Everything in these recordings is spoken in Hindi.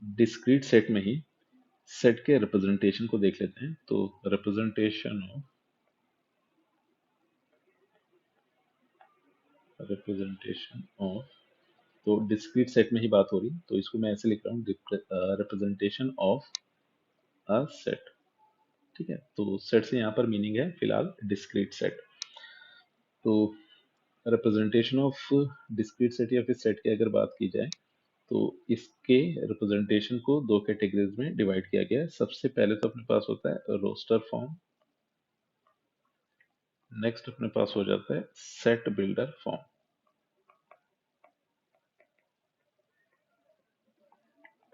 डिस्क्रीट सेट में ही सेट के रिप्रेजेंटेशन को देख लेते हैं। तो रिप्रेजेंटेशन ऑफ तो डिस्क्रीट सेट में ही बात हो रही, तो इसको मैं ऐसे लिख रहा हूँ, रिप्रेजेंटेशन ऑफ अ सेट। ठीक है, तो सेट से यहाँ पर मीनिंग है फिलहाल डिस्क्रीट सेट। तो रिप्रेजेंटेशन ऑफ डिस्क्रीट सेट या फिर सेट की अगर बात की जाए, तो इसके रिप्रेजेंटेशन को दो कैटेगरीज में डिवाइड किया गया है। सबसे पहले तो अपने पास होता है रोस्टर फॉर्म, नेक्स्ट अपने पास हो जाता है सेट बिल्डर फॉर्म।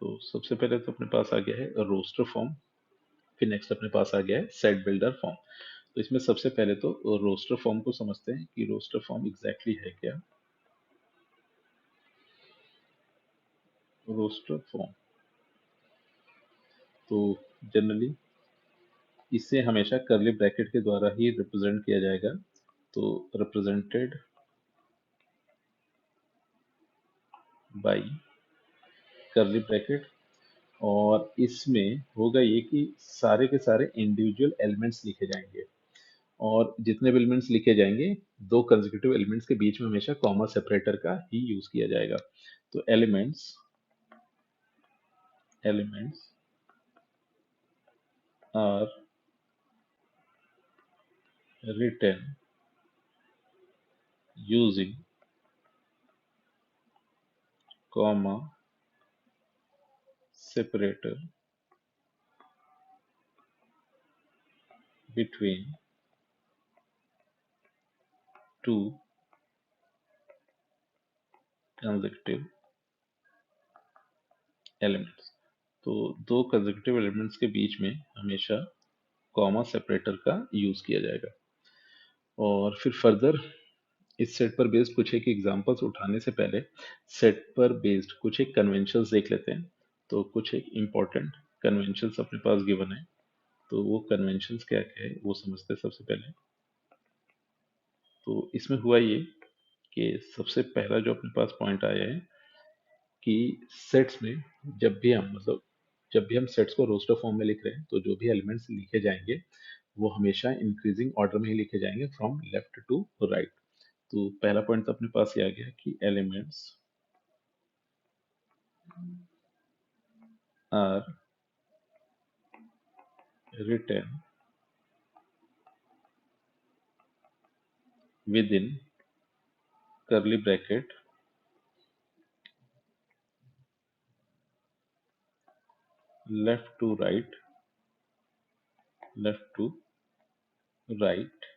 तो सबसे पहले तो अपने पास आ गया है रोस्टर फॉर्म, फिर नेक्स्ट अपने पास आ गया है सेट बिल्डर फॉर्म। तो इसमें सबसे पहले तो रोस्टर फॉर्म को समझते हैं कि रोस्टर फॉर्म एग्जैक्टली है क्या। रोस्टर फॉर्म तो जनरली इसे हमेशा कर्ली ब्रैकेट के द्वारा ही रिप्रेजेंट किया जाएगा। तो रिप्रेजेंटेड बाय कर्ली ब्रैकेट, और इसमें होगा ये कि सारे के सारे इंडिविजुअल एलिमेंट्स लिखे जाएंगे, और जितने भी एलिमेंट्स लिखे जाएंगे दो कंसेक्यूटिव एलिमेंट्स के बीच में हमेशा कॉमा सेपरेटर का ही यूज किया जाएगा। तो elements elements are written using comma separator between two consecutive elements। तो दो consecutive elements के बीच में हमेशा कॉमा सेपरेटर का यूज किया जाएगा। और फिर फर्दर इस सेट पर बेस्ड कुछ एक एग्जांपल्स उठाने से पहले सेट पर बेस्ड कुछ एक कन्वेंशंस देख लेते हैं। तो कुछ एक इम्पोर्टेंट कन्वेंशंस अपने पास गिवन है, तो वो कन्वेंशंस क्या क्या है वो समझते हैं सबसे पहले। तो इसमें हुआ ये कि सबसे पहला जो अपने पास पॉइंट आया है कि सेट्स में जब भी हम सेट्स को रोस्टर फॉर्म में लिख रहे हैं, तो जो भी एलिमेंट्स लिखे जाएंगे वो हमेशा इंक्रीजिंग ऑर्डर में ही लिखे जाएंगे फ्रॉम लेफ्ट टू राइट। तो पहला पॉइंट तो अपने पास ये आ गया कि elements are written within curly bracket left to right, left to right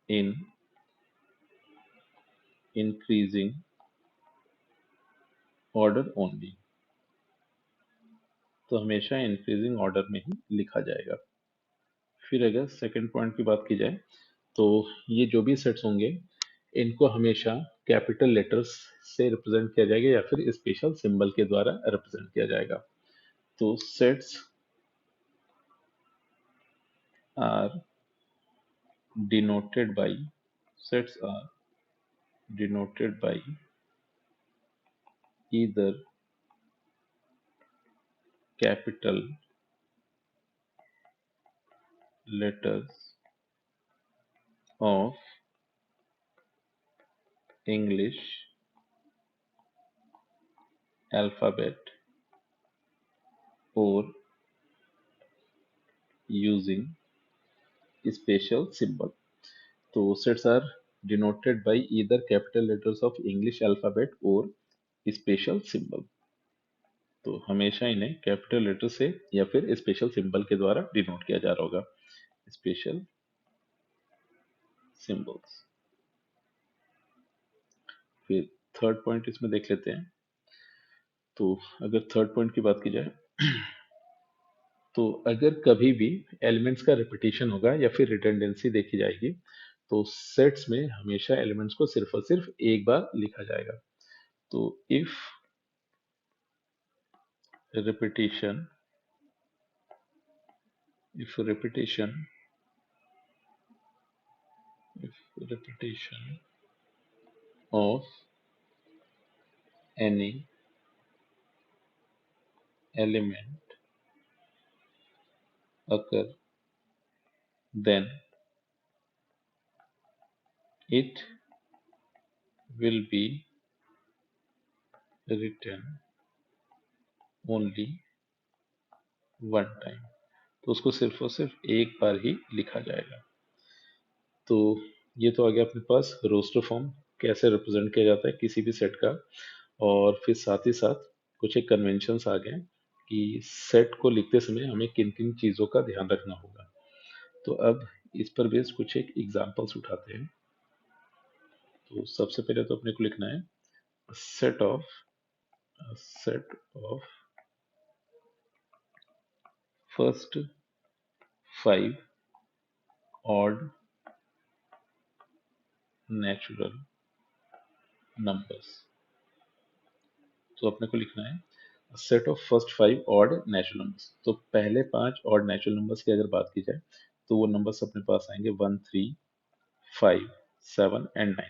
in increasing order only। तो हमेशा इंक्रीजिंग ऑर्डर में ही लिखा जाएगा। फिर अगर सेकंड पॉइंट की बात की जाए, तो ये जो भी सेट्स होंगे इनको हमेशा कैपिटल लेटर्स से रिप्रेजेंट किया जाएगा या फिर स्पेशल सिंबल के द्वारा रिप्रेजेंट किया जाएगा। तो are denoted by sets are denoted by either capital letters of English alphabet or using special symbol। तो sets are denoted by either capital letters of English alphabet or special symbol। तो हमेशा इन्हें कैपिटल लेटर से या फिर स्पेशल सिंबल के द्वारा डिनोट किया जा रहा होगा, स्पेशल सिंबल्स। फिर थर्ड पॉइंट इसमें देख लेते हैं। तो अगर थर्ड पॉइंट की बात की जाए, तो अगर कभी भी एलिमेंट्स का रिपीटिशन होगा या फिर रिडंडेंसी देखी जाएगी, तो सेट्स में हमेशा एलिमेंट्स को सिर्फ और सिर्फ एक बार लिखा जाएगा। तो if repetition if repetition if repetition, of any, element occur, then it will be written only one time। तो उसको सिर्फ और सिर्फ एक बार ही लिखा जाएगा। तो ये तो आ गया अपने पास रोस्टर फॉर्म, कैसे रिप्रेजेंट किया जाता है किसी भी सेट का। और फिर साथ ही साथ कुछ एक कन्वेंशंस आ गए कि सेट को लिखते समय हमें किन किन चीज़ों का ध्यान रखना होगा। तो अब इस पर बेस्ड कुछ एक एग्जांपल्स उठाते हैं। तो सबसे पहले तो अपने को लिखना है set of first 5 odd natural numbers. तो अपने को लिखना है set of first 5 odd natural numbers. तो पहले 5 ऑड नेचुरल नंबर्स की अगर बात की जाए तो वो नंबर्स अपने पास आएंगे 1 3 5 7 एंड 9।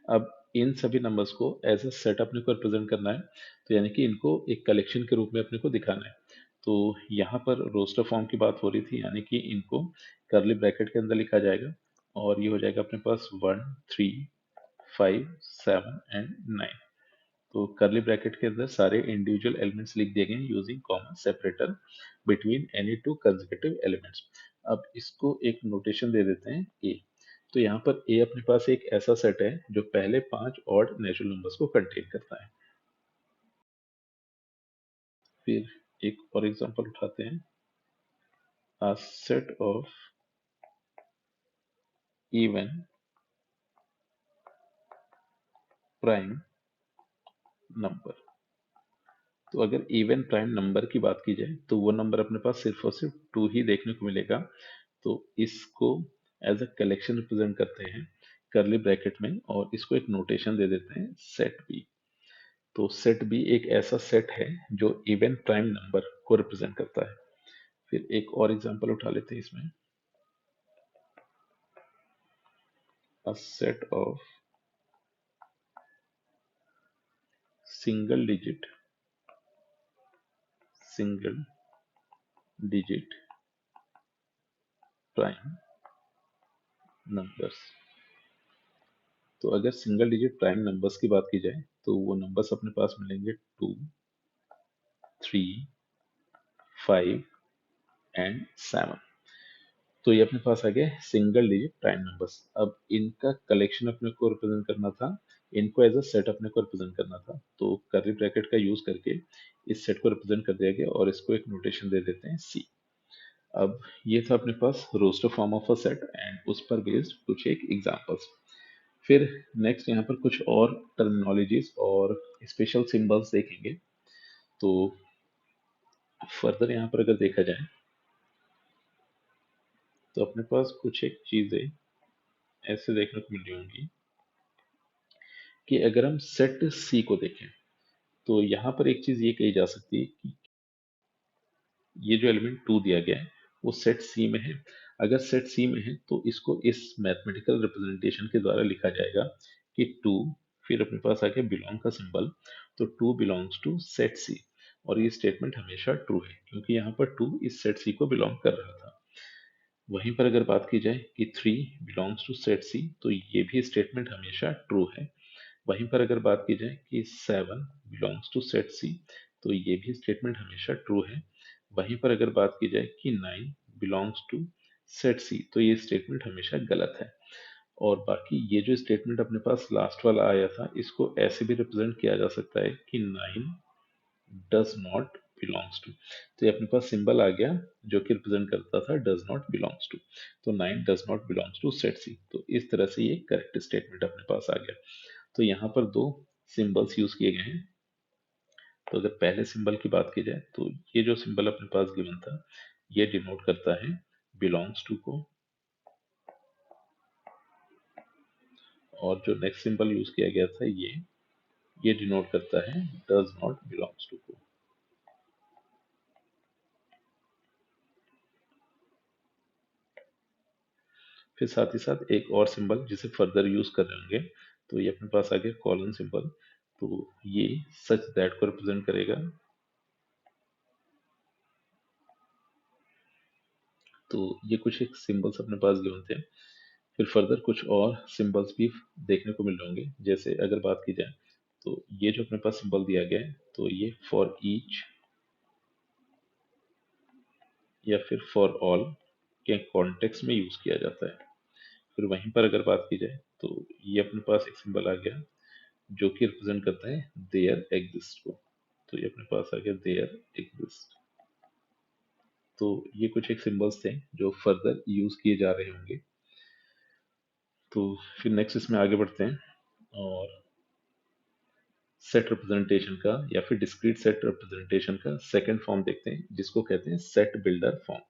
अब इन सभी नंबर्स को एज अ सेट अपने को रिप्रेजेंट करना है, तो यानी कि इनको एक कलेक्शन के रूप में अपने को दिखाना है। तो यहाँ पर रोस्टर फॉर्म की बात हो रही थी, यानी कि इनको करली ब्रैकेट के अंदर लिखा जाएगा और ये हो जाएगा अपने पास 1 3 5 7 एंड 9। तो करली ब्रैकेट के अंदर सारे इंडिविजुअल एलिमेंट्स लिख दिए गए हैं using comma separator between any two consecutive elements. अब इसको एक नोटेशन दे देते हैं ए। तो यहाँ पर ए अपने पास एक ऐसा सेट है जो पहले 5 ऑड नेचुरल नंबर्स को कंटेन करता है। फिर एक और एग्जांपल उठाते हैं, a set of even prime number. तो अगर इवन प्राइम नंबर की बात की जाए तो वो नंबर अपने पास सिर्फ और सिर्फ 2 ही देखने को मिलेगा। तो इसको एज अ कलेक्शन रिप्रेजेंट करते हैं करली ब्रैकेट में और इसको एक नोटेशन दे देते हैं सेट बी। तो सेट बी एक ऐसा सेट है जो इवन प्राइम नंबर को रिप्रेजेंट करता है। फिर एक और एग्जांपल उठा लेते हैं इसमें, a set of single digit prime numbers. तो अगर सिंगल डिजिट प्राइम नंबर्स की बात की जाए तो वो नंबर्स अपने पास मिलेंगे 2 3 5 एंड 7। तो ये अपने पास आ गए सिंगल डिजिट प्राइम नंबर्स। अब इनका कलेक्शन अपने को रिप्रेजेंट करना था, इनको एज अ सेट अपने को रिप्रेजेंट करना था। तो कर्ली ब्रैकेट का यूज करके इस सेट को रिप्रेजेंट कर दिया गया और इसको एक नोटेशन दे देते हैं सी। अब ये था अपने पास roster form of a set and उस पर बेस्ड कुछ एक एग्जांपल्स। फिर नेक्स्ट यहाँ पर कुछ और टर्मिनोलॉजीज और स्पेशल सिंबल्स देखेंगे। तो फर्दर यहाँ पर अगर देखा जाए तो अपने पास कुछ एक चीजें ऐसे देखने को मिल रही होंगी कि अगर हम सेट सी को देखें तो यहाँ पर एक चीज ये कही जा सकती है कि ये जो एलिमेंट 2 दिया गया है वो सेट सी में है। अगर सेट सी में है तो इसको इस मैथमेटिकल रिप्रेजेंटेशन के द्वारा लिखा जाएगा कि 2, फिर अपने पास आ गया बिलोंग का सिंबल, तो 2 बिलोंग्स टू सेट सी। और ये स्टेटमेंट हमेशा ट्रू है क्योंकि यहाँ पर 2 इस सेट सी को बिलोंग कर रहा था। वहीं पर अगर बात की जाए कि 3 बिलोंग्स टू सेट सी, तो ये भी स्टेटमेंट हमेशा ट्रू है। वहीं पर अगर बात की जाए कि 7 बिलोंग्स टू सेट सी, तो ये भी स्टेटमेंट हमेशा ट्रू है। वहीं पर अगर बात की जाए कि 9 बिलोंग्स टू सेट सी, तो ये स्टेटमेंट हमेशा गलत है। और बाकी ये जो स्टेटमेंट अपने पास लास्ट वाला आया था इसको ऐसे भी रिप्रेजेंट किया जा सकता है कि 9 डज नॉट बिलोंग्स टू। तो ये अपने पास सिंबल आ गया जो कि रिप्रेजेंट करता था डज नॉट बिलोंग्स टू। तो 9 does not belongs to set C. तो इस तरह से ये करेक्ट स्टेटमेंट अपने पास आ गया। तो यहाँ पर दो सिंबल्स यूज किए गए हैं। तो अगर पहले सिंबल की बात की जाए तो ये जो सिंबल अपने पास गिवन था ये डिनोट करता है बिलोंग्स टू को, और जो नेक्स्ट सिंबल यूज किया गया था ये डिनोट करता है डज नॉट बिलोंग्स टू को। फिर साथ ही साथ एक और सिंबल जिसे फर्दर यूज कर रहे होंगे, तो ये अपने पास आ गया कॉलन सिंबल। तो ये सच दैट को रिप्रेजेंट करेगा तो ये कुछ एक सिंबल्स अपने पास गिवन थे। फिर फर्दर कुछ और सिंबल्स भी देखने को मिल रहे होंगे। जैसे अगर बात की जाए तो ये जो अपने पास सिंबल दिया गया है, तो ये फॉर ईच या फिर फॉर ऑल के कॉन्टेक्स्ट में यूज किया जाता है। फिर वहीं पर अगर बात की जाए तो ये अपने पास एक सिंबल आ गया जो कि रिप्रेजेंट करता है देयर एग्जिस्ट को। तो ये अपने पास आ गया देयर एग्जिस्ट। तो ये कुछ एक सिंबल्स थे जो फर्दर यूज किए जा रहे होंगे। तो फिर नेक्स्ट इसमें आगे बढ़ते हैं और सेट रिप्रेजेंटेशन का या फिर डिस्क्रीट सेट रिप्रेजेंटेशन का सेकंड फॉर्म देखते हैं, जिसको कहते हैं सेट बिल्डर फॉर्म।